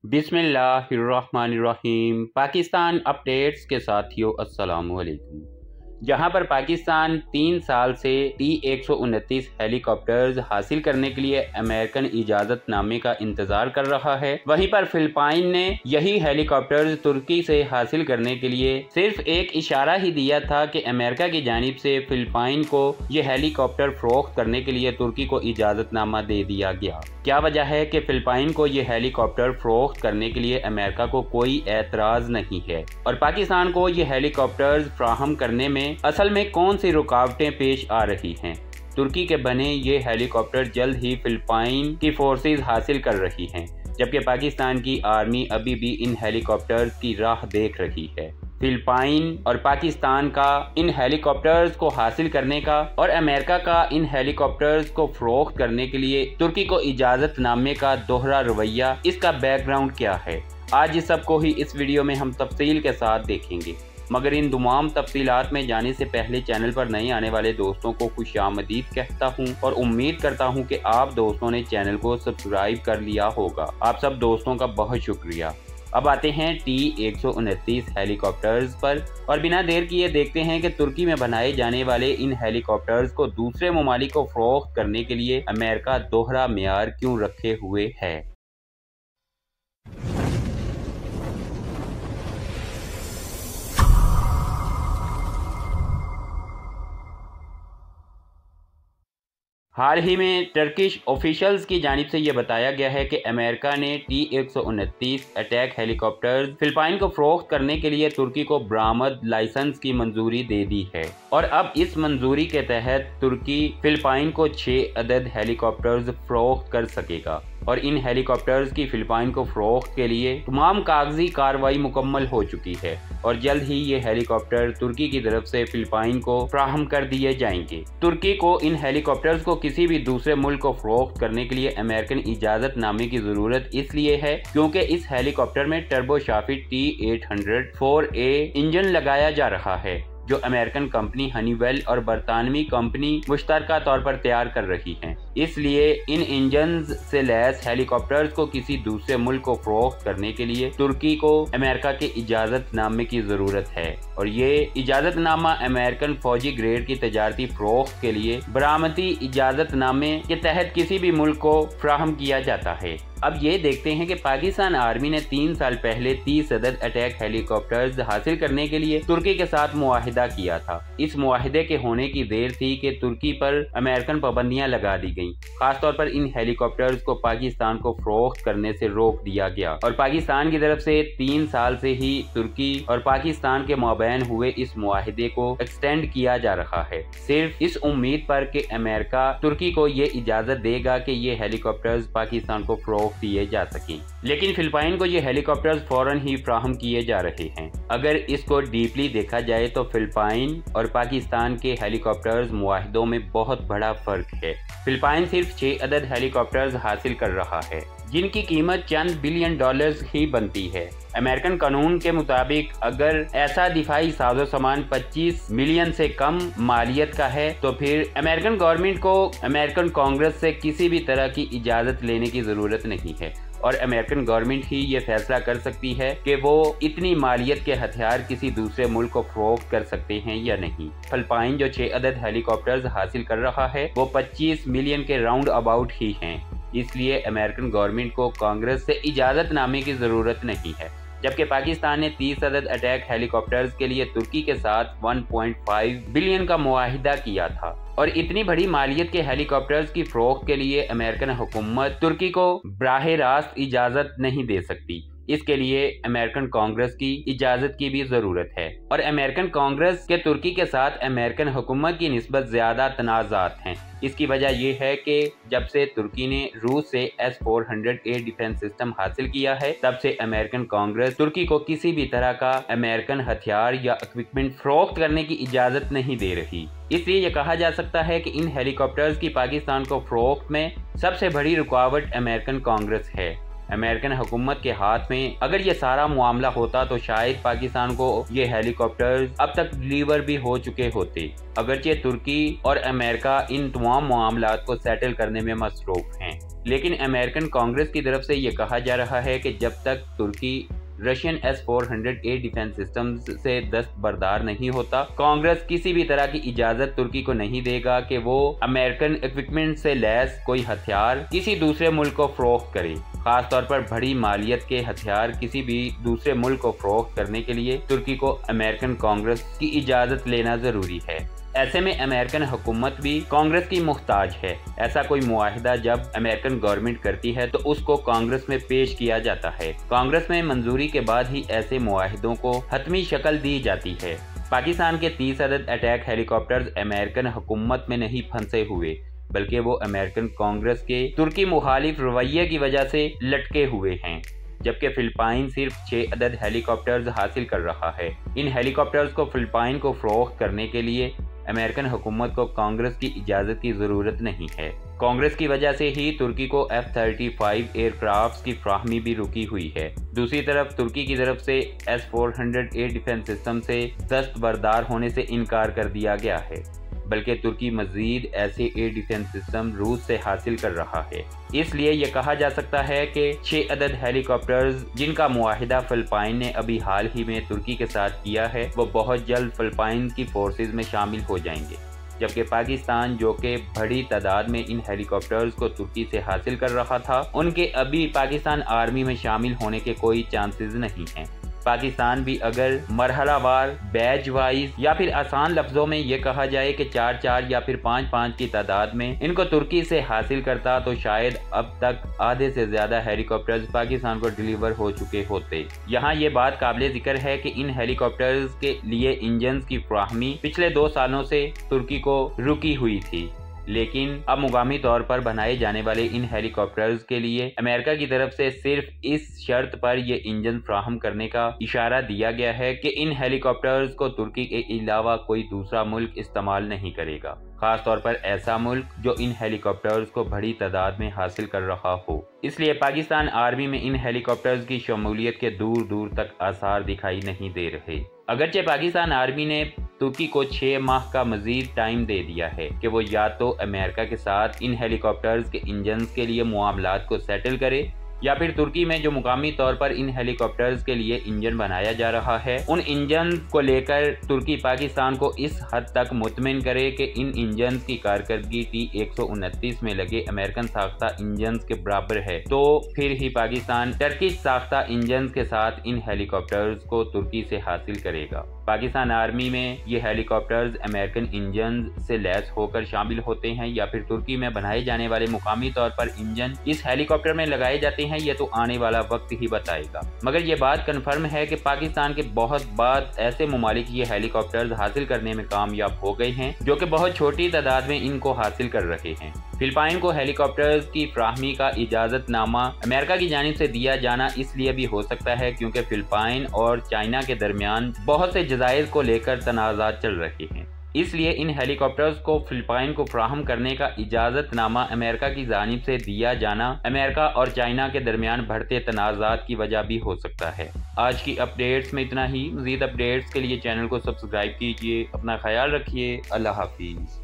बिस्मिल्लाहिर्रहमानिर्रहीम। पाकिस्तान अपडेट्स के साथियों अस्सलाम वालेकुम। जहां पर पाकिस्तान 3 साल से T-129 हेलीकॉप्टर्स हासिल करने के लिए अमेरिकन इजाज़तनामे का इंतज़ार कर रहा है, वहीं पर फिलिपाइन ने यही हेलीकॉप्टर्स तुर्की से हासिल करने के लिए सिर्फ एक इशारा ही दिया था कि अमेरिका की जानिब से फिलिपाइन को ये हेलीकॉप्टर फ़रोख्त करने के लिए तुर्की को इजाज़तनामा दे दिया गया। क्या वजह है कि फिलिपाइन को ये हेलीकॉप्टर फ़रोख्त करने के लिए अमेरिका को कोई एतराज़ नहीं है, और पाकिस्तान को ये हेलीकॉप्टर्स फ्राहम करने में असल में कौन सी रुकावटें पेश आ रही हैं? तुर्की के बने ये हेलीकॉप्टर जल्द ही फिलिपाइन की फोर्सेस हासिल कर रही हैं, जबकि पाकिस्तान की आर्मी अभी भी इन हेलीकॉप्टर्स की राह देख रही है। फिलिपाइन और पाकिस्तान का इन हेलीकॉप्टर्स को हासिल करने का और अमेरिका का इन हेलीकॉप्टर्स को फ़रोख्त करने के लिए तुर्की को इजाज़तनामे का दोहरा रवैया, इसका बैकग्राउंड क्या है, आज इस सब को ही इस वीडियो में हम तफसील के साथ देखेंगे। मगर इन तमाम तफसीलात में जाने से पहले चैनल पर नए आने वाले दोस्तों को खुशामदीद कहता हूं और उम्मीद करता हूं कि आप दोस्तों ने चैनल को सब्सक्राइब कर लिया होगा। आप सब दोस्तों का बहुत शुक्रिया। अब आते हैं T-129 हेलीकॉप्टर्स पर, और बिना देर किए देखते हैं कि तुर्की में बनाए जाने वाले इन हेलीकॉप्टर्स को दूसरे ममालिक को फ़रोख्त करने के लिए अमेरिका दोहरा मेयार क्यों रखे हुए है। हाल ही में टर्किश ऑफिशियल्स की जानिब से यह बताया गया है कि अमेरिका ने T-129 अटैक हेलीकॉप्टर्स फिलिपाइन को फ़रोख्त करने के लिए तुर्की को बरामद लाइसेंस की मंजूरी दे दी है, और अब इस मंजूरी के तहत तुर्की फिलिपाइन को 6 अदद हेलीकॉप्टर्स फ़रोख्त कर सकेगा, और इन हेलीकॉप्टर्स की फिलिपाइन को फ़रोख्त के लिए तमाम कागजी कार्रवाई मुकम्मल हो चुकी है, और जल्द ही ये हेलीकॉप्टर तुर्की की तरफ से फिलिपाइन को फ्राहम कर दिए जाएंगे। तुर्की को इन हेलीकॉप्टर्स को किसी भी दूसरे मुल्क को फ़रोख्त करने के लिए अमेरिकन इजाज़तनामे की ज़रूरत इसलिए है क्योंकि इस हेलीकॉप्टर में टर्बोशाफिट T-800-4A इंजन लगाया जा रहा है, जो अमेरिकन कंपनी हनीवेल और बरतानवी कंपनी मुश्तरका तौर पर तैयार कर रही हैं। इसलिए इन इंजन्स से लैस हेलीकॉप्टर्स को किसी दूसरे मुल्क को फ़रोख्त करने के लिए तुर्की को अमेरिका के इजाज़तनामे की ज़रूरत है, और ये इजाज़तनामा अमेरिकन फौजी ग्रेड की तजारती फ़रोख्त के लिए बरामदी इजाज़तनामे के तहत किसी भी मुल्क को फ्राहम किया जाता है। अब ये देखते हैं कि पाकिस्तान आर्मी ने 3 साल पहले 30 अदद अटैक हेलीकॉप्टर्स हासिल करने के लिए तुर्की के साथ मुआहिदा किया था। इस मुआहिदे के होने की देर थी कि तुर्की पर अमेरिकन पाबंदियां लगा दी गईं। खासतौर पर इन हेलीकॉप्टर्स को पाकिस्तान को फ़रोख्त करने से रोक दिया गया, और पाकिस्तान की तरफ से 3 साल से ही तुर्की और पाकिस्तान के माबैन हुए इस मुआहिदे को एक्सटेंड किया जा रहा है, सिर्फ इस उम्मीद पर कि अमेरिका तुर्की को ये इजाज़त देगा कि ये हेलीकॉप्टर्स पाकिस्तान को फ़रोख्त दिए जा सकें। लेकिन फिलिपाइन को ये हेलीकॉप्टर्स फौरन ही फ्राहम किए जा रहे हैं। अगर इसको डीपली देखा जाए तो फिलिपाइन और पाकिस्तान के हेलीकॉप्टर्स मुआहिदों में बहुत बड़ा फर्क है। फिलिपाइन सिर्फ 6 अदद हेलीकॉप्टर्स हासिल कर रहा है, जिनकी कीमत चंद बिलियन डॉलर्स ही बनती है। अमेरिकन कानून के मुताबिक अगर ऐसा दिफाई साजो सामान 25 मिलियन से कम मालियत का है तो फिर अमेरिकन गवर्नमेंट को अमेरिकन कांग्रेस से किसी भी तरह की इजाज़त लेने की ज़रूरत नहीं है, और अमेरिकन गवर्नमेंट ही ये फैसला कर सकती है कि वो इतनी मालियत के हथियार किसी दूसरे मुल्क को फ़रोख्त कर सकते हैं या नहीं। फिलिपाइन जो 6 अदद हेलीकॉप्टर्स हासिल कर रहा है वो 25 मिलियन के राउंड अबाउट ही हैं, इसलिए अमेरिकन गवर्नमेंट को कांग्रेस से इजाज़तनामे की ज़रूरत नहीं है। जबकि पाकिस्तान ने 30 अदद अटैक हेलीकॉप्टर्स के लिए तुर्की के साथ 1.5 बिलियन का मुआहिदा किया था, और इतनी बड़ी मालियत के हेलीकॉप्टर्स की फ़रोख्त के लिए अमेरिकन हुकूमत तुर्की को बराह रास्त इजाज़त नहीं दे सकती। इसके लिए अमेरिकन कांग्रेस की इजाज़त की भी ज़रूरत है, और अमेरिकन कांग्रेस के तुर्की के साथ अमेरिकन हुकूमत की निस्बत ज़्यादा तनाज़ात हैं। इसकी वजह यह है कि जब से तुर्की ने रूस से S-400A डिफेंस सिस्टम हासिल किया है, तब से अमेरिकन कांग्रेस तुर्की को किसी भी तरह का अमेरिकन हथियार या इक्विपमेंट फ़रोख्त करने की इजाज़त नहीं दे रही। इसलिए यह कहा जा सकता है कि इन हेलीकॉप्टर्स की पाकिस्तान को फ़रोख्त में सबसे बड़ी रुकावट अमेरिकन कांग्रेस है। امریکن حکومت کے ہاتھ میں اگر یہ سارا معاملہ ہوتا تو شاید پاکستان کو یہ ہیلی کاپٹرز اب تک ڈلیور بھی ہو چکے ہوتے۔ اگرچہ ترکی اور امریکہ ان تمام معاملات کو سیٹل کرنے میں مصروف ہیں، لیکن امریکن کانگریس کی طرف سے یہ کہا جا رہا ہے کہ جب تک ترکی رشین S-400A ڈیفنس سسٹم سے دستبردار نہیں ہوتا، کانگریس کسی بھی طرح کی اجازت ترکی کو نہیں دے گا کہ وہ امریکن اکوپمنٹ سے لیس کوئی ہتھیار کسی دوسرے ملک کو فروخت کرے۔ خاص طور پر بڑی مالیت کے ہتھیار کسی بھی دوسرے ملک کو فروخت کرنے کے لیے ترکی کو امریکن کانگریس کی اجازت لینا ضروری ہے۔ ایسے میں امریکن حکومت بھی کانگریس کی محتاج ہے۔ ایسا کوئی معاہدہ جب امریکن گورنمنٹ کرتی ہے تو اس کو کانگریس میں پیش کیا جاتا ہے۔ کانگریس میں منظوری کے بعد ہی ایسے معاہدوں کو حتمی شکل دی جاتی ہے۔ پاکستان کے 30 عدد اٹیک ہیلی کاپٹرز امریکن حکومت میں نہیں پھنسے ہوئے، بلکہ وہ امریکن کانگریس کے ترکی مخالف رویے کی وجہ سے لٹکے ہوئے ہیں، جبکہ فلپائن صرف 6 عدد ہیلی کاپٹرز حاصل کر رہا ہے۔ ان ہیلی کاپٹرز کو فلپائن کو فروخت کرنے کے لیے امریکن حکومت کو کانگریس کی اجازت کی ضرورت نہیں ہے۔ کانگریس کی وجہ سے ہی ترکی کو F-35 ایئر کرافٹس کی فراہمی بھی رکی ہوئی ہے۔ دوسری طرف ترکی کی طرف سے S-400A ڈیفنس سسٹم سے دستبردار ہونے سے انکار کر دیا گیا ہے، بلکہ ترکی مزید ایسے ایئر ڈیفنس سسٹم روس سے حاصل کر رہا ہے۔ اس لیے یہ کہا جا سکتا ہے کہ 6 عدد ہیلی کاپٹرز جن کا معاہدہ فلپائن نے ابھی حال ہی میں ترکی کے ساتھ کیا ہے، وہ بہت جلد فلپائن کی فورسز میں شامل ہو جائیں گے، جبکہ پاکستان جو کہ بڑی تعداد میں ان ہیلی کاپٹرز کو ترکی سے حاصل کر رہا تھا، ان کے ابھی پاکستان آرمی میں شامل ہونے کے کوئی چانسز نہیں ہیں۔ پاکستان بھی اگر مرحلہ وار، بیچ وائز یا پھر آسان لفظوں میں یہ کہا جائے کہ 4-4 یا پھر 5-5 کی تعداد میں ان کو ترکی سے حاصل کرتا تو شاید اب تک آدھے سے زیادہ ہیلی کاپٹرز پاکستان کو ڈلیور ہو چکے ہوتے۔ یہاں یہ بات قابل ذکر ہے کہ ان ہیلی کاپٹرز کے لیے انجنز کی فراہمی پچھلے 2 سالوں سے ترکی کو رکی ہوئی تھی، لیکن اب مقامی طور پر بنائے جانے والے ان ہیلی کاپٹرز کے لیے امریکہ کی طرف سے صرف اس شرط پر یہ انجن فراہم کرنے کا اشارہ دیا گیا ہے کہ ان ہیلی کاپٹرز کو ترکی کے علاوہ کوئی دوسرا ملک استعمال نہیں کرے گا، خاص طور پر ایسا ملک جو ان ہیلی کاپٹرز کو بڑی تعداد میں حاصل کر رہا ہو۔ اس لیے پاکستان آرمی میں ان ہیلی کاپٹرز کی شمولیت کے دور دور تک آثار دکھائی نہیں دے رہے۔ اگرچہ پاکستان آرمی نے ترکی کو 6 ماہ کا مزید ٹائم دے دیا ہے کہ وہ یا تو امریکہ کے ساتھ ان ہیلی کاپٹرز کے انجنز کے لیے معاملات کو سیٹل کرے، یا پھر ترکی میں جو مقامی طور پر ان ہیلی کاپٹرز کے لیے انجن بنایا جا رہا ہے، ان انجنز کو لے کر ترکی پاکستان کو اس حد تک مطمئن کرے کہ ان انجنز کی کارکردگی T-129 میں لگے امریکن ساختہ انجنز کے برابر ہے، تو پھر ہی پاکستان ٹرکش ساختہ انجنز کے ساتھ ان ہیلی کاپٹرز کو ترکی سے حاصل کرے گا۔ پاکستان آرمی میں یہ ہیلی کاپٹرز امریکن انجنز سے لیس ہو کر شامل ہوتے ہیں یا پھر ترکی میں بنائے جانے والے مقامی طور پر انجن اس ہیلی کاپٹر میں لگائے جاتے ہیں، یہ تو آنے والا وقت ہی بتائے گا۔ مگر یہ بات کنفرم ہے کہ پاکستان کے بہت بعد ایسے ممالک یہ ہیلی کاپٹرز حاصل کرنے میں کامیاب ہو گئے ہیں جو کہ بہت چھوٹی تعداد میں ان کو حاصل کر رہے ہیں۔ فلپائن کو ہیلی کاپٹرز کی فراہمی کا اجازت نامہ امریکہ کی جانب سے دیا جانا اس لیے بھی ہو سکتا ہے کیونکہ فلپائن اور چائنا کے درمیان بہت سے جزائر کو لے کر تنازعات چل رہے ہیں۔ اس لیے ان ہیلی کاپٹرز کو فلپائن کو فراہم کرنے کا اجازت نامہ امریکہ کی جانب سے دیا جانا امریکہ اور چائنا کے درمیان بڑھتے تنازعات کی وجہ بھی ہو سکتا ہے۔ آج کی اپڈیٹس میں اتنا ہی۔ مزید اپڈیٹس کے لیے چینل کو سبسکرائب کیجیے۔ اپنا خیال رکھیے۔ اللہ حافظ۔